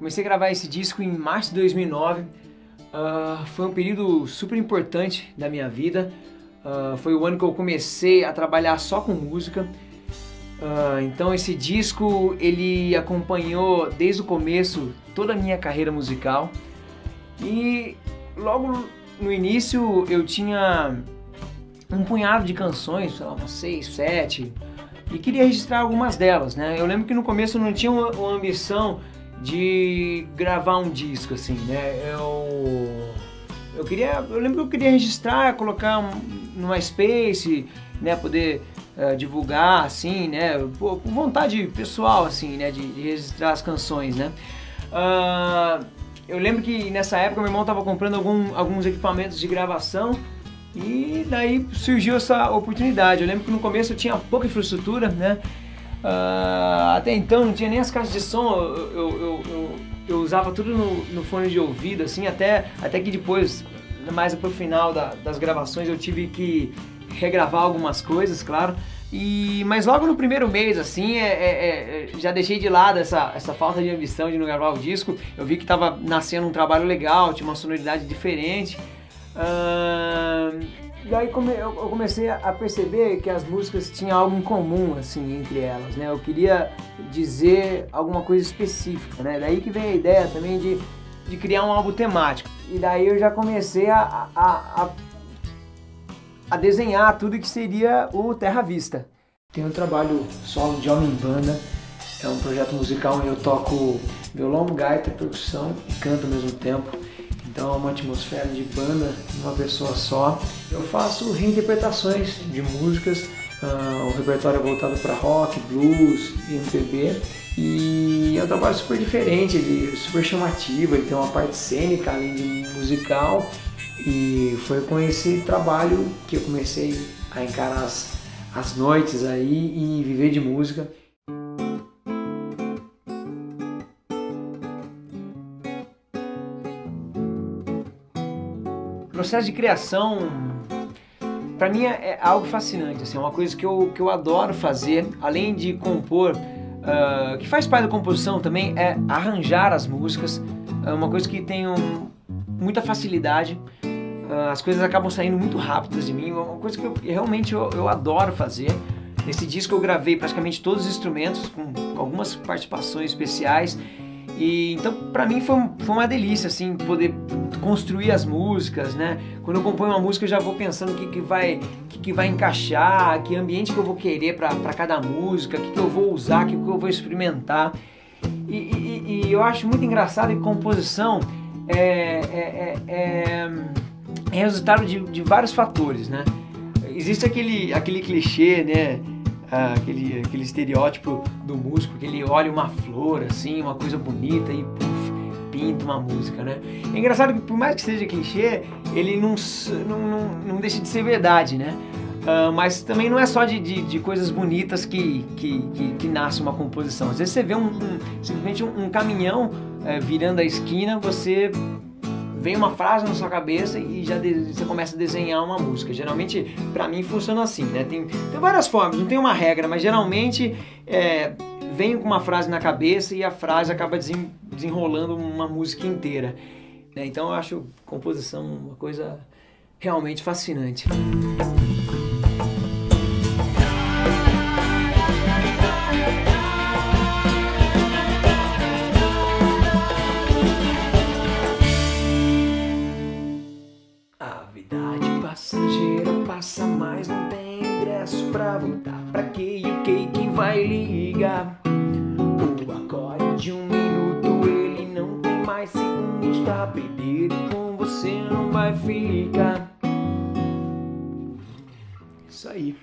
Comecei a gravar esse disco em março de 2009. Foi um período super importante da minha vida. Foi o ano que eu comecei a trabalhar só com música. Então esse disco ele acompanhou desde o começo toda a minha carreira musical. E logo no início eu tinha um punhado de canções, sei lá, umas 6, 7, e queria registrar algumas delas, né? Eu lembro que no começo eu não tinha uma ambição de gravar um disco, assim, né? Eu lembro que eu queria registrar, colocar no MySpace, né? Poder divulgar, assim, né? Por vontade pessoal, assim, né? De registrar as canções, né? Eu lembro que nessa época meu irmão estava comprando alguns equipamentos de gravação e daí surgiu essa oportunidade. Eu lembro que no começo eu tinha pouca infraestrutura, né? Até então não tinha nem as caixas de som, eu usava tudo no fone de ouvido, assim, até que depois, mais pro final das gravações, eu tive que regravar algumas coisas, claro. Mas logo no primeiro mês, assim, já deixei de lado essa falta de ambição de não gravar o disco. Eu vi que estava nascendo um trabalho legal, tinha uma sonoridade diferente. Daí eu comecei a perceber que as músicas tinham algo em comum, assim, entre elas, né? Eu queria dizer alguma coisa específica, né? Daí que veio a ideia também de criar um álbum temático. E daí eu já comecei a desenhar tudo que seria o Terra Vista. Tem um trabalho solo de Homem Banda, é um projeto musical onde eu toco violão, gaita, percussão e canto ao mesmo tempo. Então é uma atmosfera de banda, uma pessoa só. Eu faço reinterpretações de músicas, o repertório é voltado para rock, blues e MPB. E é um trabalho super diferente, ele é super chamativo, ele tem uma parte cênica além de musical. E foi com esse trabalho que eu comecei a encarar as noites aí e viver de música. O processo de criação, para mim, é algo fascinante, assim, é uma coisa que eu adoro fazer, além de compor, que faz parte da composição também, é arranjar as músicas, é uma coisa que tenho muita facilidade. As coisas acabam saindo muito rápidas de mim, é uma coisa que realmente eu adoro fazer. Nesse disco eu gravei praticamente todos os instrumentos, com algumas participações especiais. E então pra mim foi uma delícia, assim, poder construir as músicas, né? Quando eu componho uma música eu já vou pensando o que vai encaixar, que ambiente que eu vou querer pra cada música, o que eu vou usar, o que eu vou experimentar. E eu acho muito engraçado que composição é resultado de vários fatores, né? Existe aquele clichê, né? Aquele estereótipo do músico que ele olha uma flor, assim, uma coisa bonita e puff, pinta uma música, né? É engraçado que por mais que seja clichê, ele não deixa de ser verdade, né? Mas também não é só de coisas bonitas que nasce uma composição. Às vezes você vê simplesmente um caminhão virando a esquina, você vem uma frase na sua cabeça e você começa a desenhar uma música. Geralmente, pra mim, funciona assim, né? Tem várias formas, não tem uma regra, mas geralmente vem com uma frase na cabeça e a frase acaba desenrolando uma música inteira, né? Então eu acho composição uma coisa realmente fascinante. Passageira passa, mas não tem ingresso pra voltar. Pra que UK quem vai ligar? O acorde de 1 minuto, ele não tem mais segundos pra perder e com você não vai ficar. Isso aí.